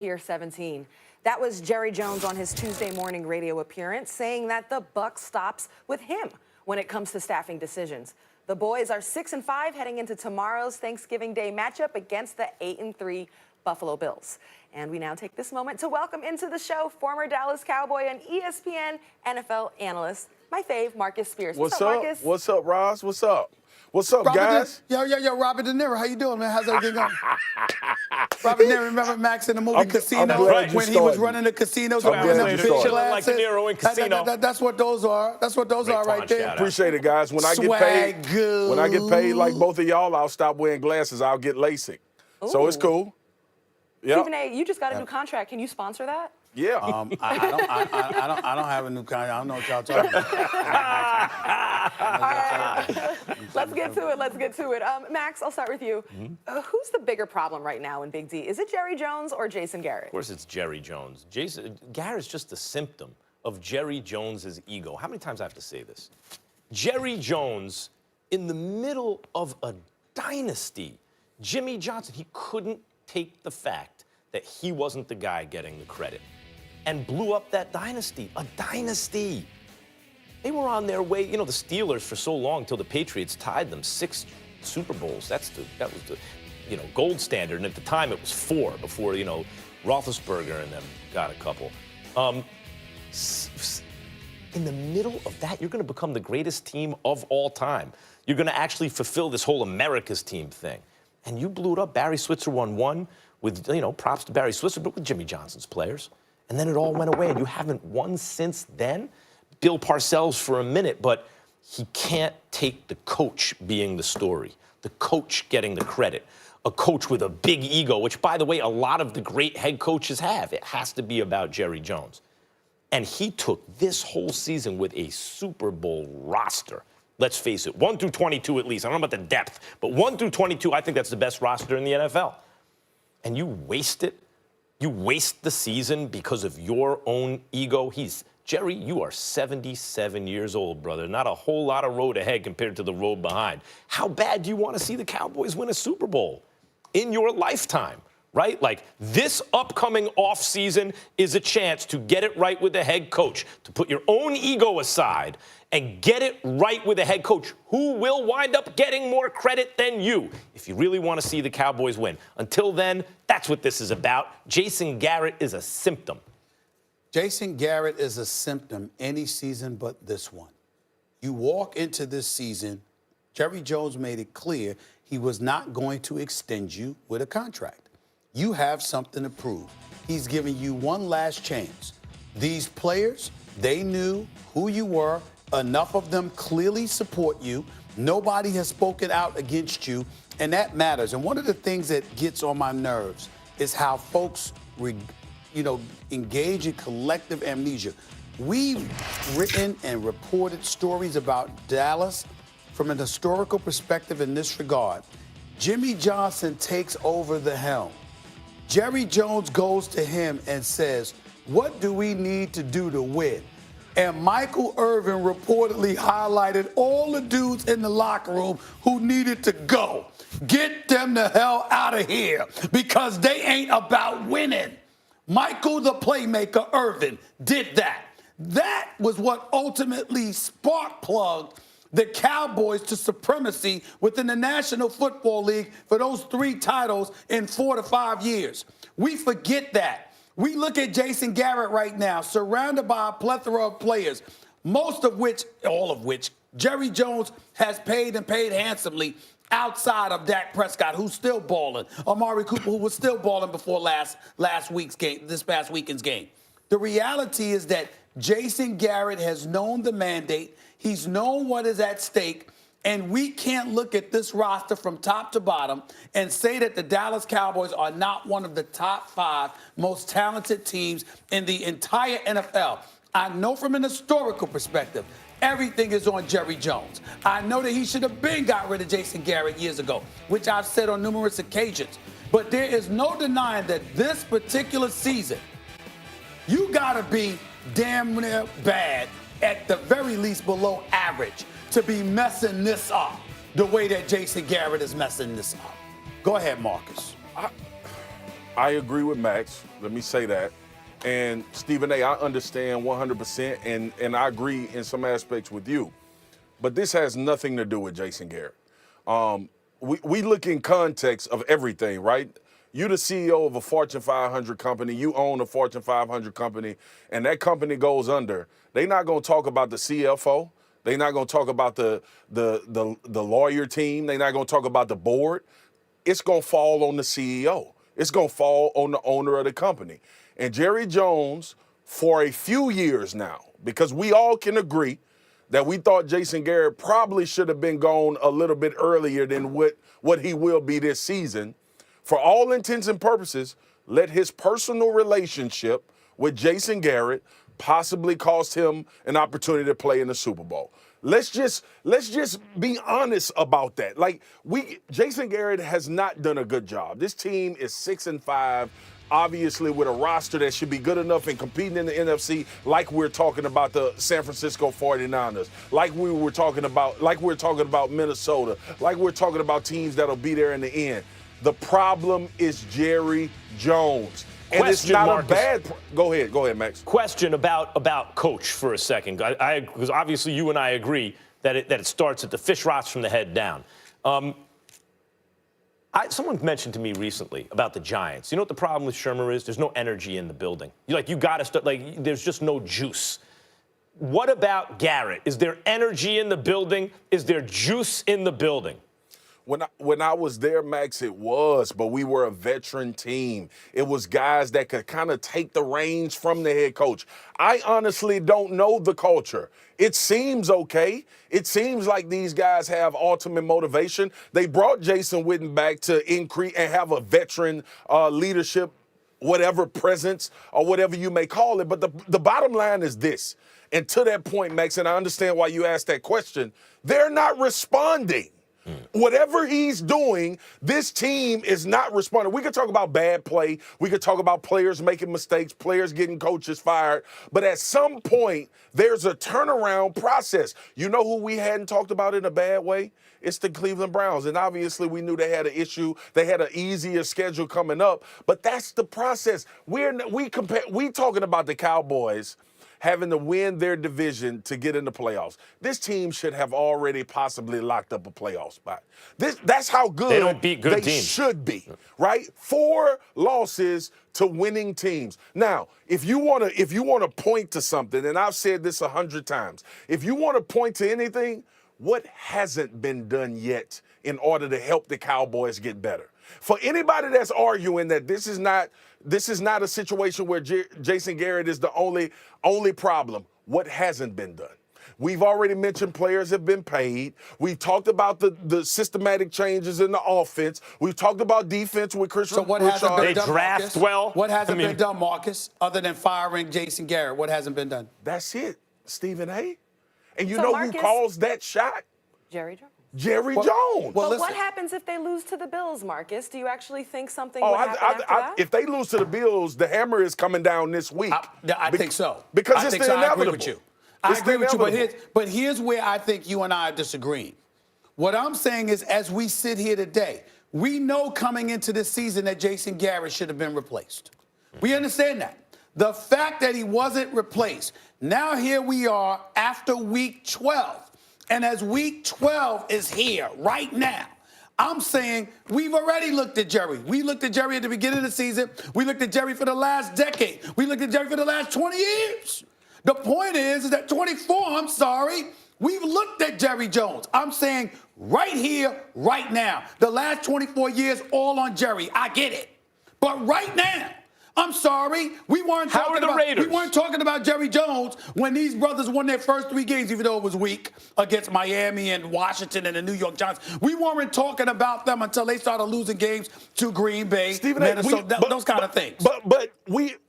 Here 17. That was Jerry Jones on his Tuesday morning radio appearance saying that the buck stops with him when it comes to staffing decisions. The boys are 6-5 heading into tomorrow's Thanksgiving Day matchup against the 8-3 Buffalo Bills. And we now take this moment to welcome into the show former Dallas Cowboy and ESPN NFL analyst, my fave, Marcus Spears. What's up, Marcus? What's up, Ross? What's up? What's up, Robert guys? Yo, Robert De Niro. How you doing, man? How's everything going? Robert De Niro, remember Max in the movie Casino when he was running the casinos with them big glasses? Like De Niro in Casino. That's what those are. That's what those are right there. Appreciate it, guys. When I get paid like both of y'all, I'll stop wearing glasses. I'll get LASIK. Ooh. So it's cool. Yep. Stephen A., you just got a new contract. Can you sponsor that? Yeah. I don't have a new contract. I don't know what y'all talking about. Let's get to it. Max, I'll start with you. Who's the bigger problem right now in Big D? Is it Jerry Jones or Jason Garrett? Of course it's Jerry Jones. Jason Garrett's just a symptom of Jerry Jones's ego. How many times I have to say this? Jerry Jones, in the middle of a dynasty, Jimmy Johnson, he couldn't take the fact that he wasn't the guy getting the credit and blew up that dynasty. A dynasty. They were on their way, the Steelers for so long till the Patriots tied them 6 Super Bowls. That was the, gold standard. And at the time it was 4 before, Roethlisberger and them got a couple. In the middle of that, you're going to become the greatest team of all time. You're going to actually fulfill this whole America's team thing. And you blew it up. Barry Switzer won 1 with, props to Barry Switzer, but with Jimmy Johnson's players. And then it all went away, and you haven't won since then. Bill Parcells for a minute, but he can't take the coach being the story, the coach getting the credit, a coach with a big ego, which, by the way, a lot of the great head coaches have. It has to be about Jerry Jones. And he took this whole season with a Super Bowl roster. Let's face it, 1 through 22 at least. I don't know about the depth, but 1 through 22, I think that's the best roster in the NFL. And you waste it. You waste the season because of your own ego. Jerry, you are 77 years old, brother. Not a whole lot of road ahead compared to the road behind. How bad do you want to see the Cowboys win a Super Bowl in your lifetime, right? Like, this upcoming offseason is a chance to get it right with the head coach, to put your own ego aside and get it right with the head coach who will wind up getting more credit than you if you really want to see the Cowboys win. Until then, that's what this is about. Jason Garrett is a symptom. Jason Garrett is a symptom any season but this one. You walk into this season, Jerry Jones made it clear he was not going to extend you with a contract. You have something to prove. He's giving you one last chance. These players, they knew who you were. Enough of them clearly support you. Nobody has spoken out against you, and that matters. And one of the things that gets on my nerves is how folks, engage in collective amnesia. We've written and reported stories about Dallas from an historical perspective in this regard. Jimmy Johnson takes over the helm. Jerry Jones goes to him and says, "What do we need to do to win?" And Michael Irvin reportedly highlighted all the dudes in the locker room who needed to go. Get them the hell out of here because they ain't about winning. Michael, the playmaker, Irvin, did that. That was what ultimately spark-plugged the Cowboys to supremacy within the National Football League for those 3 titles in 4 to 5 years. We forget that. We look at Jason Garrett right now, surrounded by a plethora of players, all of which, Jerry Jones has paid and paid handsomely outside of Dak Prescott, who's still balling, Amari Cooper, who was still balling before this past weekend's game. The reality is that Jason Garrett has known the mandate. He's known what is at stake. And we can't look at this roster from top to bottom and say that the Dallas Cowboys are not one of the top 5 most talented teams in the entire NFL. I know from an historical perspective, everything is on Jerry Jones. I know that he should have got rid of Jason Garrett years ago, which I've said on numerous occasions. But there is no denying that this particular season, you got to be damn near bad, at the very least below average, to be messing this up the way that Jason Garrett is messing this up. Go ahead, Marcus. I agree with Max. Let me say that. And Stephen A., I understand 100%, and I agree in some aspects with you. But this has nothing to do with Jason Garrett. We look in context of everything, right? You're the CEO of a Fortune 500 company. You own a Fortune 500 company, and that company goes under. They're not going to talk about the CFO. They're not going to talk about the lawyer team. They're not going to talk about the board. It's going to fall on the CEO. It's going to fall on the owner of the company. And Jerry Jones, for a few years now, because we all can agree that we thought Jason Garrett probably should have been gone a little bit earlier than what he will be this season. For all intents and purposes, let his personal relationship with Jason Garrett possibly cost him an opportunity to play in the Super Bowl. Let's just be honest about that. Like, Jason Garrett has not done a good job. This team is 6-5. Obviously, with a roster that should be good enough and competing in the NFC, like we're talking about the San Francisco 49ers, like we're talking about Minnesota, like we're talking about teams that'll be there in the end. The problem is Jerry Jones. And it's not Marcus, a bad. Go ahead, Max. Question about coach for a second, because obviously you and I agree that it starts at the fish rots from the head down. Someone mentioned to me recently about the Giants. You know what the problem with Shermer is? There's no energy in the building. You got to start, there's just no juice. What about Garrett? Is there energy in the building? Is there juice in the building? When I was there, Max, it was, but we were a veteran team. It was guys that could kind of take the reins from the head coach. I honestly don't know the culture. It seems okay. It seems like these guys have ultimate motivation. They brought Jason Witten back to increase and have a veteran leadership, whatever presence or whatever you may call it. But the bottom line is this. And to that point, Max, and I understand why you asked that question, they're not responding. Whatever he's doing, this team is not responding. We could talk about bad play. We could talk about players making mistakes, players getting coaches fired. But at some point, there's a turnaround process. You know who we hadn't talked about in a bad way? It's the Cleveland Browns. And obviously, we knew they had an issue. They had an easier schedule coming up. But that's the process. We talking about the Cowboys having to win their division to get in the playoffs. This team should have already possibly locked up a playoff spot. That's how good they don't beat good teams. Should be, right? 4 losses to winning teams. Now, if you want to point to something, and I've said this 100 times, if you want to point to anything, what hasn't been done yet in order to help the Cowboys get better? For anybody that's arguing that this is not a situation where Jason Garrett is the only problem, what hasn't been done? We've already mentioned players have been paid. We've talked about the systematic changes in the offense. We've talked about defense with Christian. So what hasn't been done, draft Marcus? well. What hasn't been done, Marcus, other than firing Jason Garrett? What hasn't been done? That's it, Stephen A. And you So know Marcus, who calls that shot? Jerry Jones. Jerry Jones. But what happens if they lose to the Bills, Marcus? Do you actually think something would happen after that? If they lose to the Bills, the hammer is coming down this week. I think so. Because it's the inevitable. I agree with you. I agree with you, but here's where I think you and I are disagreeing. What I'm saying is, as we sit here today, we know coming into this season that Jason Garrett should have been replaced. We understand that. The fact that he wasn't replaced, now here we are after week 12. And as week 12 is here right now, I'm saying we've already looked at Jerry. We looked at Jerry at the beginning of the season. We looked at Jerry for the last decade. We looked at Jerry for the last 20 years. The point is that 24, we've looked at Jerry Jones. I'm saying right here, right now, the last 24 years, all on Jerry. I get it. But right now, I'm sorry, we weren't talking about Jerry Jones when these brothers won their first 3 games, even though it was weak, against Miami and Washington and the New York Giants. We weren't talking about them until they started losing games to Green Bay, Minnesota, those kind of things. But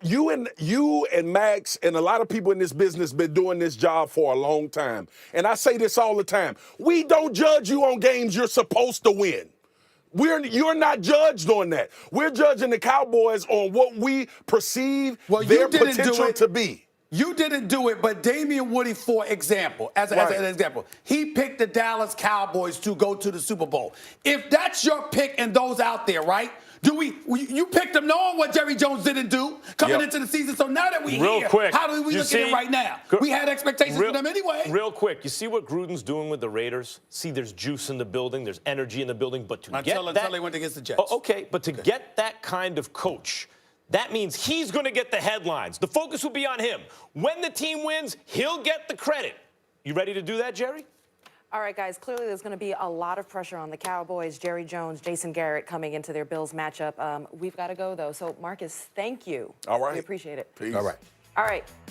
you and Max and a lot of people in this business been doing this job for a long time. And I say this all the time. We don't judge you on games you're supposed to win. You're not judged on that. We're judging the Cowboys on what we perceive their potential to be. You didn't do it, but Damian Woody, for example, as an example, he picked the Dallas Cowboys to go to the Super Bowl. If that's your pick and those out there, right, You picked him knowing what Jerry Jones didn't do coming Yep. into the season. So now that we're Real here, quick, how do we you look at see- it right now? We had expectations for them anyway. Real quick, you see what Gruden's doing with the Raiders? See, there's juice in the building, there's energy in the building, but to get that, Until they went against the Jets. Okay, but to get that kind of coach, that means he's going to get the headlines. The focus will be on him. When the team wins, he'll get the credit. You ready to do that, Jerry? All right, guys, clearly there's going to be a lot of pressure on the Cowboys. Jerry Jones, Jason Garrett coming into their Bills matchup. We've got to go, though. So, Marcus, thank you. All right. We appreciate it. Peace. All right. All right.